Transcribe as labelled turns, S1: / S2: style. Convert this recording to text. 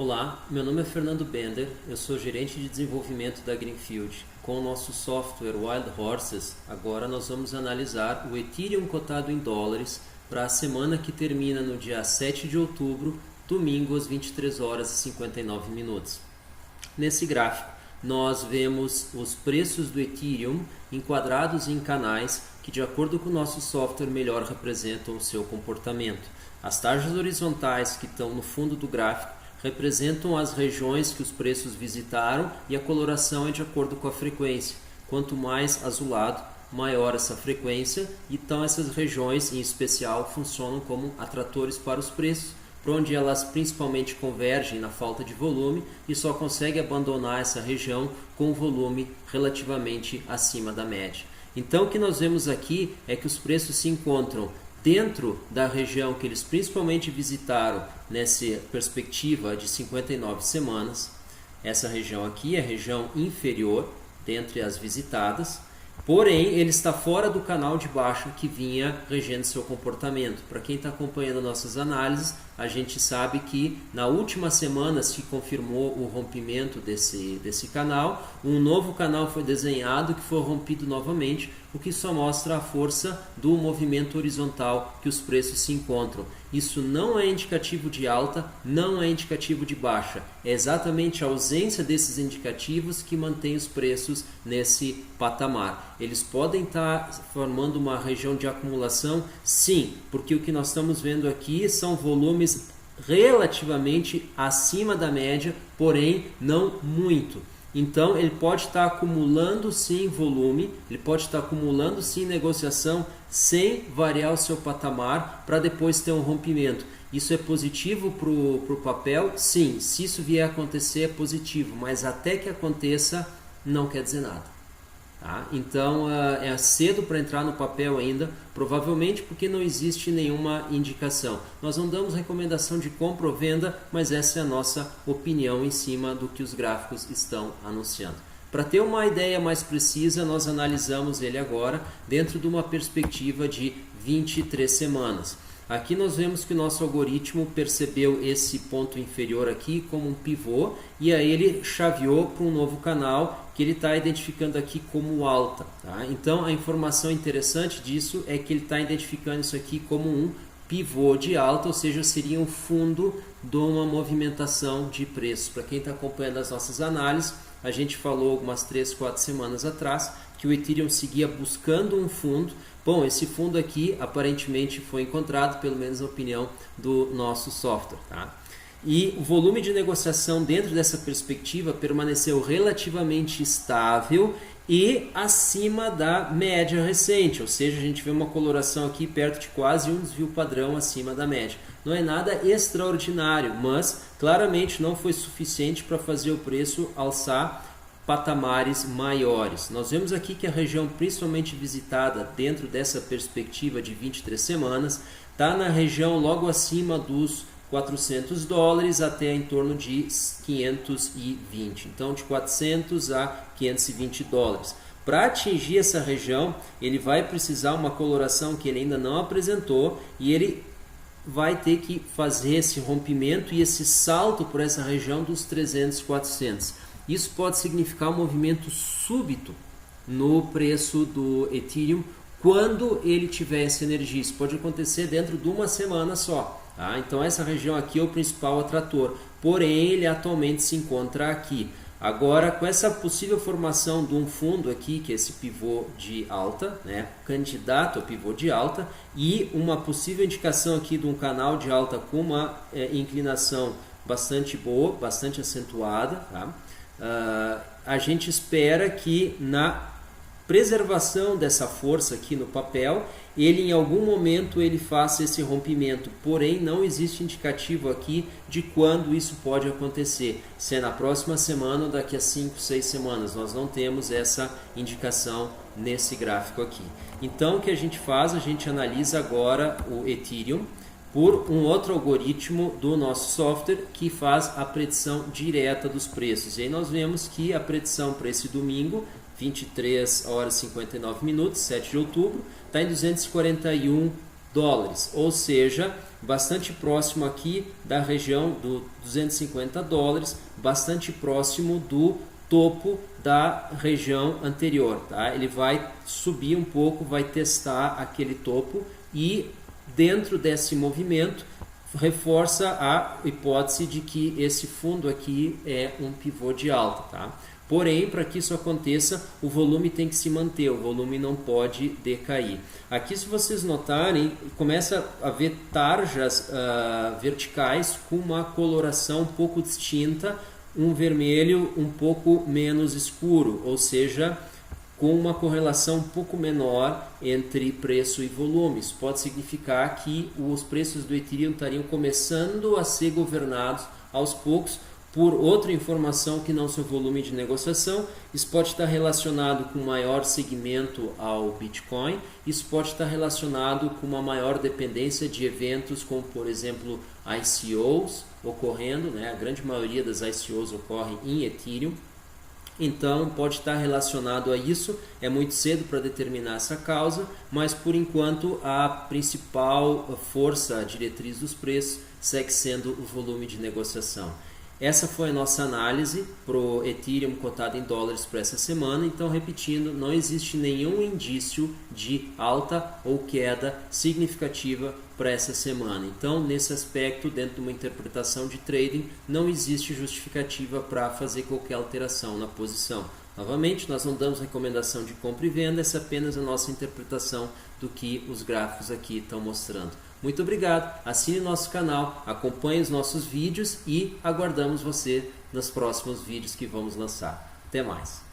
S1: Olá, meu nome é Fernando Bender, eu sou gerente de desenvolvimento da Greenfield. Com o nosso software Wild Horses, agora nós vamos analisar o Ethereum cotado em dólares para a semana que termina no dia 7 de outubro, domingo às 23 horas e 59 minutos. Nesse gráfico, nós vemos os preços do Ethereum enquadrados em canais que, de acordo com o nosso software, melhor representam o seu comportamento. As taxas horizontais que estão no fundo do gráfico representam as regiões que os preços visitaram e a coloração é de acordo com a frequência. Quanto mais azulado, maior essa frequência, então essas regiões em especial funcionam como atratores para os preços, por onde elas principalmente convergem na falta de volume e só consegue abandonar essa região com volume relativamente acima da média. Então o que nós vemos aqui é que os preços se encontram dentro da região que eles principalmente visitaram nessa perspectiva de 59 semanas. Essa região aqui é a região inferior dentre as visitadas, porém ele está fora do canal de baixo que vinha regendo seu comportamento. Para quem está acompanhando nossas análises, a gente sabe que na última semana se confirmou o rompimento desse canal, um novo canal foi desenhado que foi rompido novamente, o que só mostra a força do movimento horizontal que os preços se encontram. Isso não é indicativo de alta, não é indicativo de baixa, é exatamente a ausência desses indicativos que mantém os preços nesse patamar. Eles podem estar formando uma região de acumulação? Sim, porque o que nós estamos vendo aqui são volumes relativamente acima da média, porém não muito. Então ele pode estar acumulando sim volume, ele pode estar acumulando sim negociação sem variar o seu patamar para depois ter um rompimento. Isso é positivo para o papel? Sim, se isso vier a acontecer é positivo, mas até que aconteça não quer dizer nada. Tá? Então é cedo para entrar no papel ainda, provavelmente porque não existe nenhuma indicação. Nós não damos recomendação de compra ou venda, mas essa é a nossa opinião em cima do que os gráficos estão anunciando. Para ter uma ideia mais precisa, nós analisamos ele agora dentro de uma perspectiva de 23 semanas. Aqui nós vemos que o nosso algoritmo percebeu esse ponto inferior aqui como um pivô e aí ele chaveou para um novo canal que ele está identificando aqui como alta. Tá? Então a informação interessante disso é que ele está identificando isso aqui como um pivô de alta, ou seja, seria um fundo de uma movimentação de preços. Para quem está acompanhando as nossas análises, a gente falou algumas 3, 4 semanas atrás que o Ethereum seguia buscando um fundo. Bom, esse fundo aqui aparentemente foi encontrado, pelo menos na opinião do nosso software. Tá? E o volume de negociação dentro dessa perspectiva permaneceu relativamente estável e acima da média recente, ou seja, a gente vê uma coloração aqui perto de quase um desvio padrão acima da média. Não é nada extraordinário, mas claramente não foi suficiente para fazer o preço alçar patamares maiores. Nós vemos aqui que a região principalmente visitada dentro dessa perspectiva de 23 semanas está na região logo acima dos $400 até em torno de 520. Então de 400 a 520 dólares. Para atingir essa região, ele vai precisar uma coloração que ele ainda não apresentou e ele vai ter que fazer esse rompimento e esse salto por essa região dos 300 e 400. Isso pode significar um movimento súbito no preço do Ethereum quando ele tiver essa energia. Isso pode acontecer dentro de uma semana só. Tá? Então essa região aqui é o principal atrator, porém ele atualmente se encontra aqui. Agora, com essa possível formação de um fundo aqui, que é esse pivô de alta, né, candidato ao pivô de alta, e uma possível indicação aqui de um canal de alta com uma inclinação bastante boa, bastante acentuada, tá? A gente espera que na preservação dessa força aqui no papel, ele em algum momento ele faça esse rompimento, porém não existe indicativo aqui de quando isso pode acontecer, se é na próxima semana ou daqui a 5, 6 semanas, nós não temos essa indicação nesse gráfico aqui. Então o que a gente faz? A gente analisa agora o Ethereum por um outro algoritmo do nosso software que faz a predição direta dos preços. E aí nós vemos que a predição para esse domingo, 23 horas e 59 minutos, 7 de outubro, está em 241 dólares, ou seja, bastante próximo aqui da região do 250 dólares, bastante próximo do topo da região anterior, tá? Ele vai subir um pouco, vai testar aquele topo e dentro desse movimento reforça a hipótese de que esse fundo aqui é um pivô de alta, tá? Porém, para que isso aconteça, o volume tem que se manter, o volume não pode decair. Aqui, se vocês notarem, começa a ver tarjas verticais com uma coloração um pouco distinta, um vermelho um pouco menos escuro, ou seja, com uma correlação um pouco menor entre preço e volume. Isso pode significar que os preços do Ethereum estariam começando a ser governados aos poucos por outra informação que não seu volume de negociação. Isso pode estar relacionado com maior segmento ao Bitcoin, isso pode estar relacionado com uma maior dependência de eventos como, por exemplo, ICOs ocorrendo, né? A grande maioria das ICOs ocorrem em Ethereum. Então pode estar relacionado a isso, é muito cedo para determinar essa causa, mas por enquanto a principal força, a diretriz dos preços, segue sendo o volume de negociação. Essa foi a nossa análise para o Ethereum cotado em dólares para essa semana. Então, repetindo, não existe nenhum indício de alta ou queda significativa para essa semana. Então, nesse aspecto, dentro de uma interpretação de trading, não existe justificativa para fazer qualquer alteração na posição. Novamente, nós não damos recomendação de compra e venda, essa é apenas a nossa interpretação do que os gráficos aqui estão mostrando. Muito obrigado, assine nosso canal, acompanhe os nossos vídeos e aguardamos você nos próximos vídeos que vamos lançar. Até mais!